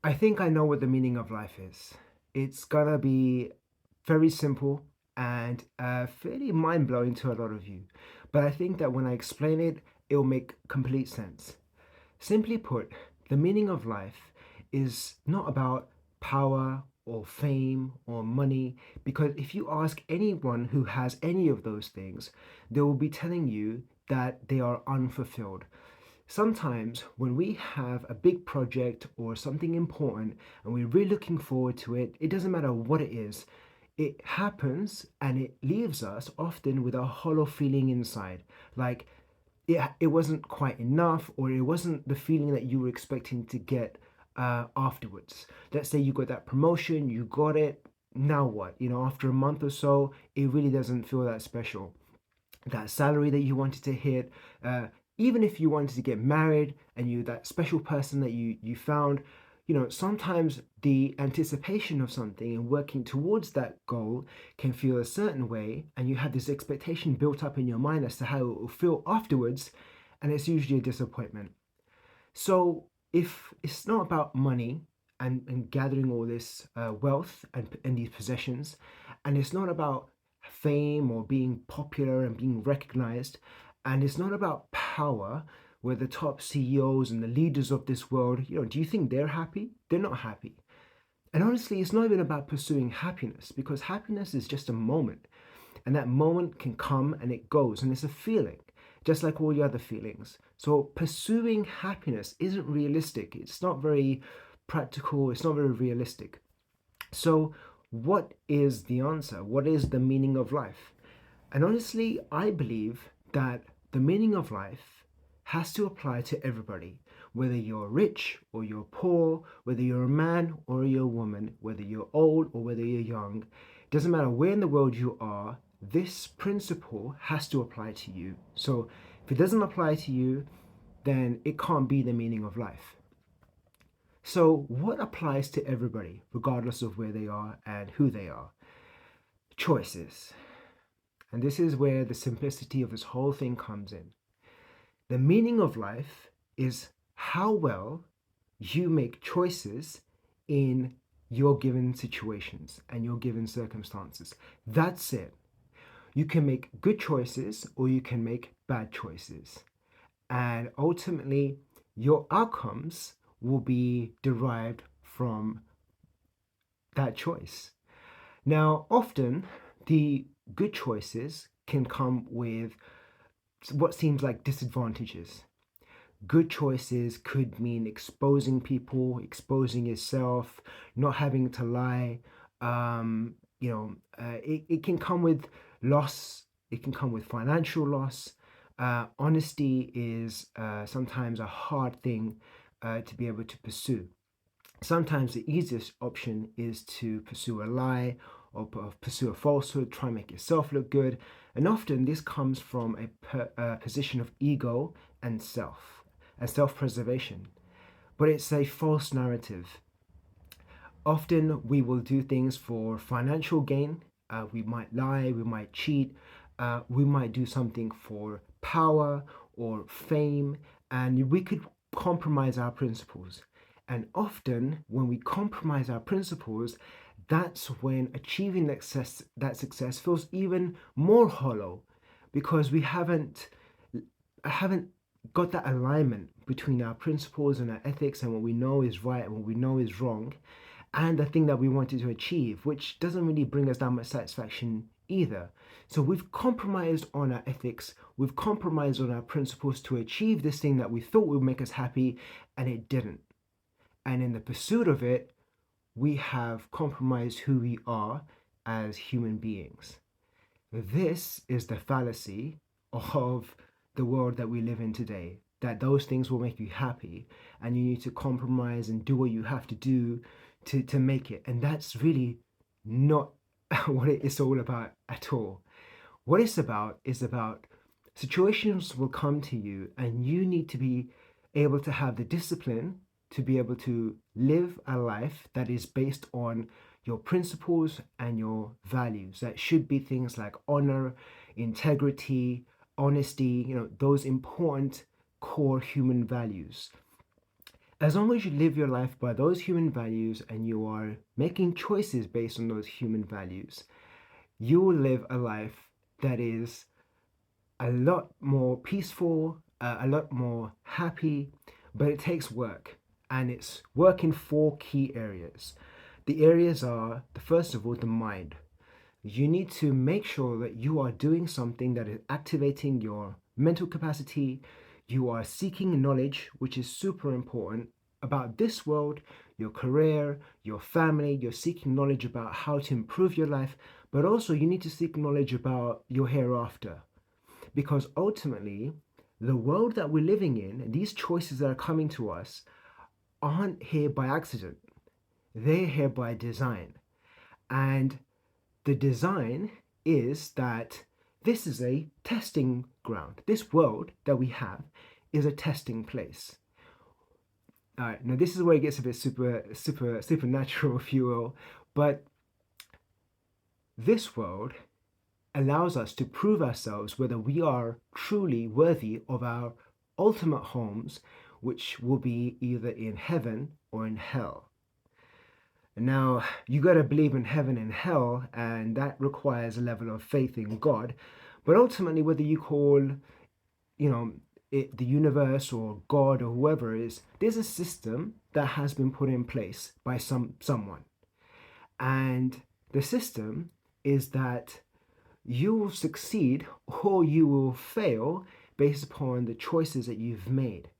I think I know what the meaning of life is. It's gonna be very simple and fairly mind blowing to a lot of you. But I think that when I explain it, it'll make complete sense. Simply put, the meaning of life is not about power or fame or money, because if you ask anyone who has any of those things, they will be telling you that they are unfulfilled. Sometimes when we have a big project or something important and we're really looking forward to it, it doesn't matter what it is, it happens and it leaves us often with a hollow feeling inside. Like it wasn't quite enough, or it wasn't the feeling that you were expecting to get afterwards. Let's say you got that promotion, you got it. Now what? After a month or so, it really doesn't feel that special. That salary that you wanted to hit, uh, even if you wanted to get married and you that special person that you found, sometimes the anticipation of something and working towards that goal can feel a certain way, and you have this expectation built up in your mind as to how it will feel afterwards, and it's usually a disappointment. So if it's not about money and gathering all this wealth and these possessions, and it's not about fame or being popular and being recognized, and it's not about power, where the top CEOs and the leaders of this world, do you think they're happy? They're not happy. And honestly, it's not even about pursuing happiness, because happiness is just a moment. And that moment can come and it goes, and it's a feeling, just like all the other feelings. So pursuing happiness isn't realistic. It's not very practical. It's not very realistic. So, what is the answer? What is the meaning of life? And honestly, I believe that the meaning of life has to apply to everybody, whether you're rich or you're poor, whether you're a man or you're a woman, whether you're old or whether you're young. It doesn't matter where in the world you are, this principle has to apply to you. So if it doesn't apply to you, then it can't be the meaning of life. So, what applies to everybody, regardless of where they are and who they are? Choices. And this is where the simplicity of this whole thing comes in. The meaning of life is how well you make choices in your given situations and your given circumstances. That's it. You can make good choices or you can make bad choices. And ultimately, your outcomes will be derived from that choice. Now, often the good choices can come with what seems like disadvantages. Good choices could mean exposing people, exposing yourself, not having to lie. It can come with loss, it can come with financial loss. Honesty is sometimes a hard thing to be able to pursue. Sometimes the easiest option is to pursue a lie or pursue a falsehood, try and make yourself look good. And often this comes from a position of ego and self preservation. But it's a false narrative. Often we will do things for financial gain. We might lie, we might cheat, we might do something for power or fame, and we could compromise our principles. And often, when we compromise our principles, that's when achieving that success feels even more hollow, because we haven't got that alignment between our principles and our ethics and what we know is right and what we know is wrong, and the thing that we wanted to achieve, which doesn't really bring us that much satisfaction either. So we've compromised on our ethics, we've compromised on our principles to achieve this thing that we thought would make us happy, and it didn't. And in the pursuit of it, we have compromised who we are as human beings. This is the fallacy of the world that we live in today. That those things will make you happy, and you need to compromise and do what you have to do to make it. And that's really not what it is all about at all. What it's about is about situations will come to you, and you need to be able to have the discipline to be able to live a life that is based on your principles and your values. That should be things like honor, integrity, honesty, those important core human values. As long as you live your life by those human values and you are making choices based on those human values, you will live a life that is a lot more peaceful, a lot more happy, but it takes work. And it's work in four key areas. The areas are, the first of all, the mind. You need to make sure that you are doing something that is activating your mental capacity. You are seeking knowledge, which is super important about this world, your career, your family. You're seeking knowledge about how to improve your life, but also you need to seek knowledge about your hereafter. Because ultimately, the world that we're living in, and these choices that are coming to us, aren't here by accident. They're here by design. And the design is that this is a testing ground. This world that we have is a testing place. All right, now this is where it gets a bit supernatural, if you will. But this world allows us to prove ourselves whether we are truly worthy of our ultimate homes, which will be either in heaven or in hell. Now, you got to believe in heaven and hell, and that requires a level of faith in God. But ultimately, whether you call, you know, it the universe or God or whoever it is, there's a system that has been put in place by someone. And the system is that you will succeed or you will fail based upon the choices that you've made.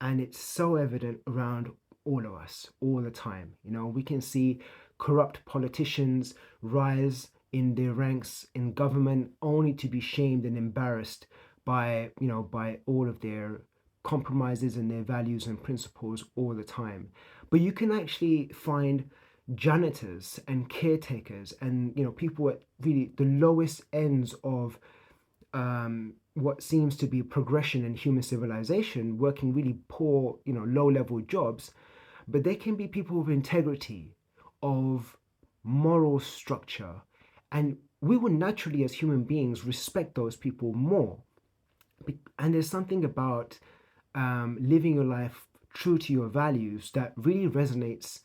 And it's so evident around all of us all the time. We can see corrupt politicians rise in their ranks in government only to be shamed and embarrassed by all of their compromises and their values and principles all the time. But you can actually find janitors and caretakers and people at really the lowest ends of what seems to be progression in human civilization, working really poor, low level jobs, but they can be people of integrity, of moral structure, and we would naturally, as human beings, respect those people more. And there's something about living your life true to your values that really resonates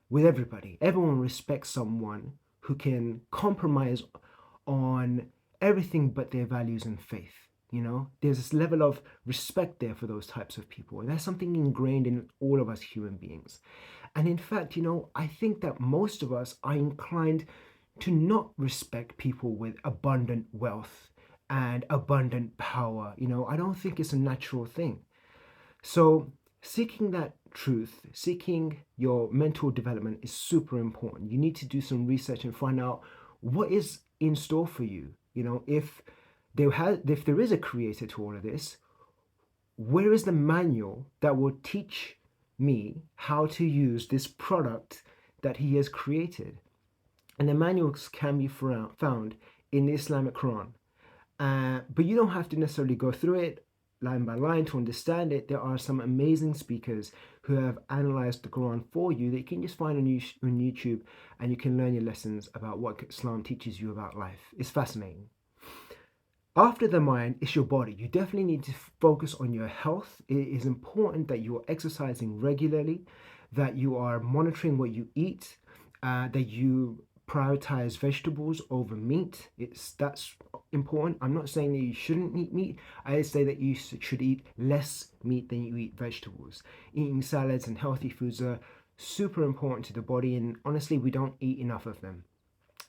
with everybody. Everyone respects someone who can compromise on everything but their values and faith. There's this level of respect there for those types of people, and that's something ingrained in all of us human beings. And in fact, I think that most of us are inclined to not respect people with abundant wealth and abundant power. I don't think it's a natural thing. So, seeking that truth, seeking your mental development is super important. You need to do some research and find out what is in store for you. If there is a creator to all of this, where is the manual that will teach me how to use this product that he has created? And the manuals can be found in the Islamic Quran. But you don't have to necessarily go through it line by line to understand it. There are some amazing speakers who have analyzed the Quran for you that you can just find on YouTube, and you can learn your lessons about what Islam teaches you about life. It's fascinating. After the mind, it's your body. You definitely need to focus on your health. It is important that you are exercising regularly, that you are monitoring what you eat, that you prioritize vegetables over meat. That's important. I'm not saying that you shouldn't eat meat. I say that you should eat less meat than you eat vegetables. Eating salads and healthy foods are super important to the body, and honestly, we don't eat enough of them.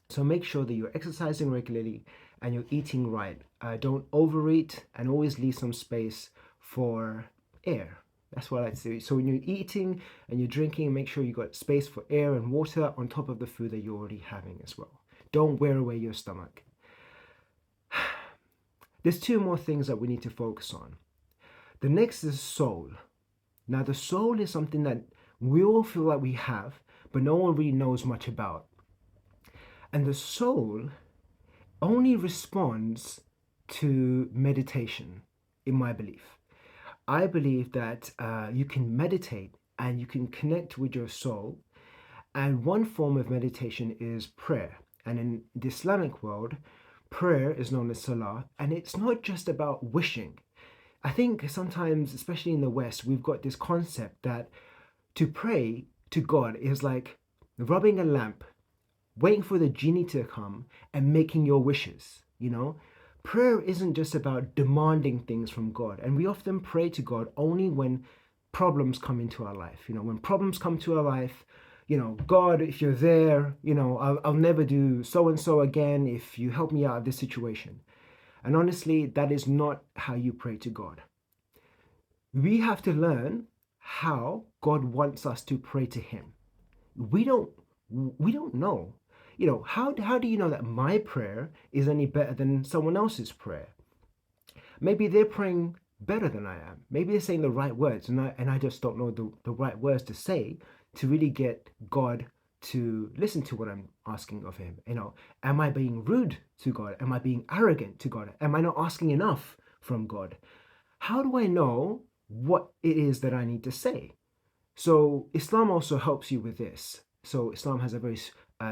So make sure that you're exercising regularly and you're eating right. Don't overeat, and always leave some space for air. That's what I'd say. So when you're eating and you're drinking, make sure you got space for air and water on top of the food that you're already having as well. Don't wear away your stomach. There's two more things that we need to focus on. The next is soul. Now, the soul is something that we all feel like we have, but no one really knows much about. And the soul only responds to meditation, in my belief. I believe that you can meditate and you can connect with your soul. And one form of meditation is prayer. And in the Islamic world, prayer is known as salah. And it's not just about wishing. I think sometimes, especially in the West, we've got this concept that To pray to God is like rubbing a lamp, waiting for the genie to come and making your wishes, you know? Prayer isn't just about demanding things from God. And we often pray to God only when problems come into our life. When problems come to our life, God, if you're there, I'll never do so and so again if you help me out of this situation. And honestly, that is not how you pray to God. We have to learn how God wants us to pray to Him. We don't we don't know. How do you know that my prayer is any better than someone else's prayer? Maybe they're praying better than I am. Maybe they're saying the right words, and I just don't know the right words to say to really get God to listen to what I'm asking of Him. Am I being rude to God? Am I being arrogant to God? Am I not asking enough from God? How do I know what it is that I need to say? So Islam also helps you with this. So Islam has a very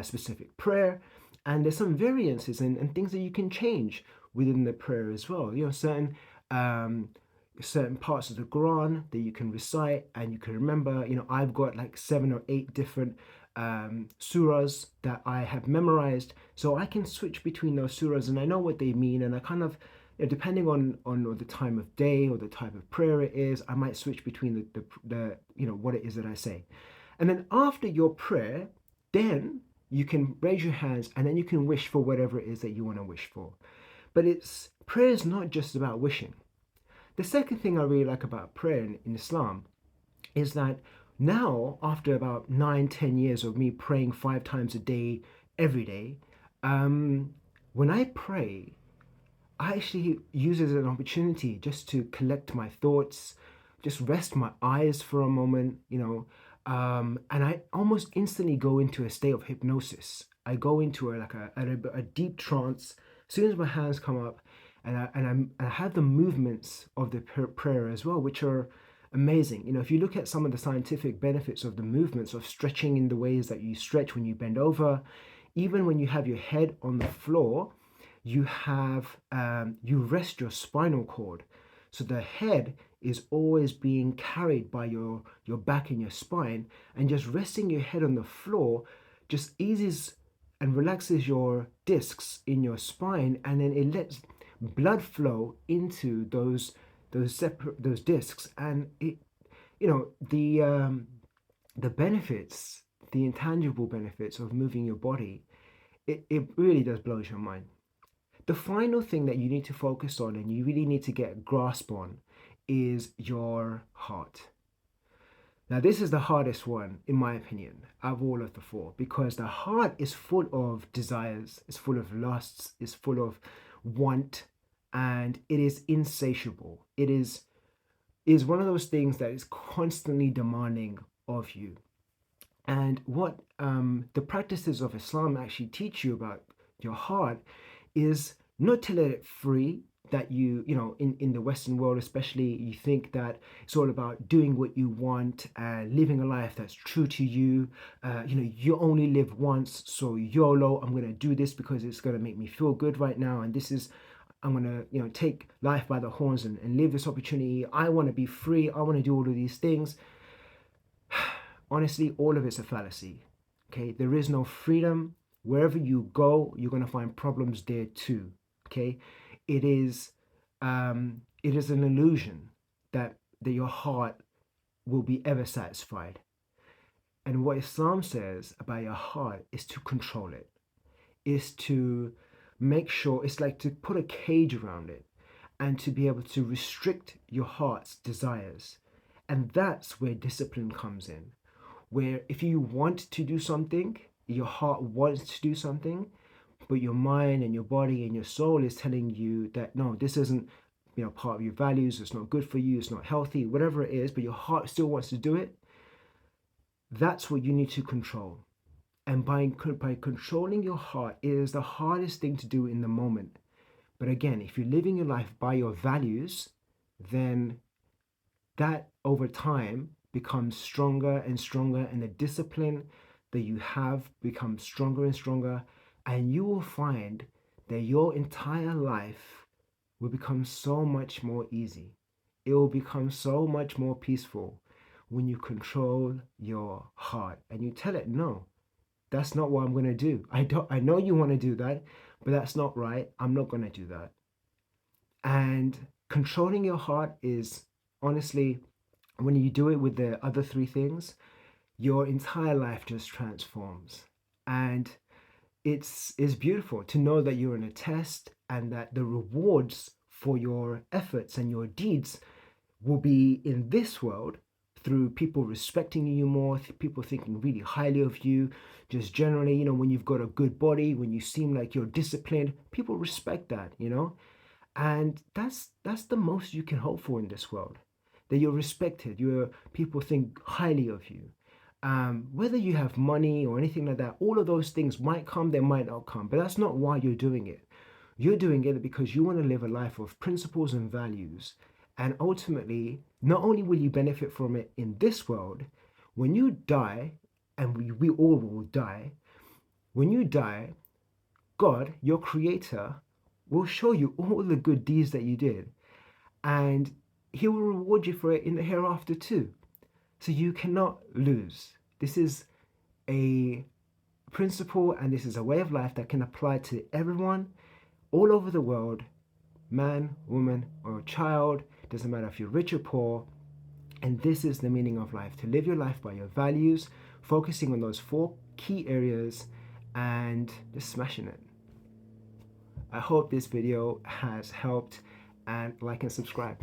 specific prayer, and there's some variances and things that you can change within the prayer as well. Um, certain parts of the Quran that you can recite and you can remember. I've got like 7 or 8 different surahs that I have memorized, so I can switch between those surahs and I know what they mean, and I kind of depending on the time of day or the type of prayer it is, I might switch between the what it is that I say. And then after your prayer, then you can raise your hands and then you can wish for whatever it is that you want to wish for. But prayer is not just about wishing. The second thing I really like about prayer in Islam is that now, after about 9, 10 years of me praying 5 times a day, every day, when I pray, I actually use it as an opportunity just to collect my thoughts, just rest my eyes for a moment, and I almost instantly go into a state of hypnosis. I go into a deep trance as soon as my hands come up, and I have the movements of the prayer as well, which are amazing. If you look at some of the scientific benefits of the movements of stretching in the ways that you stretch when you bend over, even when you have your head on the floor, you rest your spinal cord, so the head is always being carried by your back and your spine, and just resting your head on the floor just eases and relaxes your discs in your spine, and then it lets blood flow into those discs, and the benefits, the intangible benefits of moving your body, it really does blows your mind. The final thing that you need to focus on and you really need to get a grasp on is your heart. Now, this is the hardest one, in my opinion, of all of the four, because the heart is full of desires, it's full of lusts, it's full of want, and it is insatiable. It is one of those things that is constantly demanding of you. And what the practices of Islam actually teach you about your heart is not to let it free. That in the Western world especially, you think that it's all about doing what you want and living a life that's true to you. You only live once, so YOLO, I'm going to do this because it's going to make me feel good right now. And I'm going to take life by the horns and live this opportunity. I want to be free. I want to do all of these things. Honestly, all of it's a fallacy. Okay, there is no freedom. Wherever you go, you're going to find problems there too. Okay, it is an illusion that your heart will be ever satisfied. And what Islam says about your heart is to control it, is to make sure, it's like to put a cage around it and to be able to restrict your heart's desires. And that's where discipline comes in. Where if you want to do something, your heart wants to do something, but your mind and your body and your soul is telling you that no, this isn't part of your values, it's not good for you, it's not healthy, whatever it is, but your heart still wants to do it. That's what you need to control. And by controlling your heart, it is the hardest thing to do in the moment. But again, if you're living your life by your values, then that over time becomes stronger and stronger, and the discipline that you have becomes stronger and stronger, and you will find that your entire life will become so much more easy. It will become so much more peaceful, when you control your heart and you tell it, no, that's not what I'm going to do. I know you want to do that, but that's not right. I'm not going to do that. And controlling your heart is honestly, when you do it with the other three things, your entire life just transforms. And it's beautiful to know that you're in a test and that the rewards for your efforts and your deeds will be in this world through people respecting you more, people thinking really highly of you. Just generally, when you've got a good body, when you seem like you're disciplined, people respect that. And that's the most you can hope for in this world. That you're respected, people think highly of you. Whether you have money or anything like that, all of those things might come, they might not come, but that's not why you're doing it. You're doing it because you want to live a life of principles and values. And ultimately, not only will you benefit from it in this world, when you die, and we all will die, when you die, God, your creator, will show you all the good deeds that you did. And he will reward you for it in the hereafter too. So you cannot lose. This is a principle and this is a way of life that can apply to everyone all over the world, man, woman, or child. Doesn't matter if you're rich or poor. And this is the meaning of life, to live your life by your values, focusing on those four key areas and just smashing it. I hope this video has helped, and like and subscribe.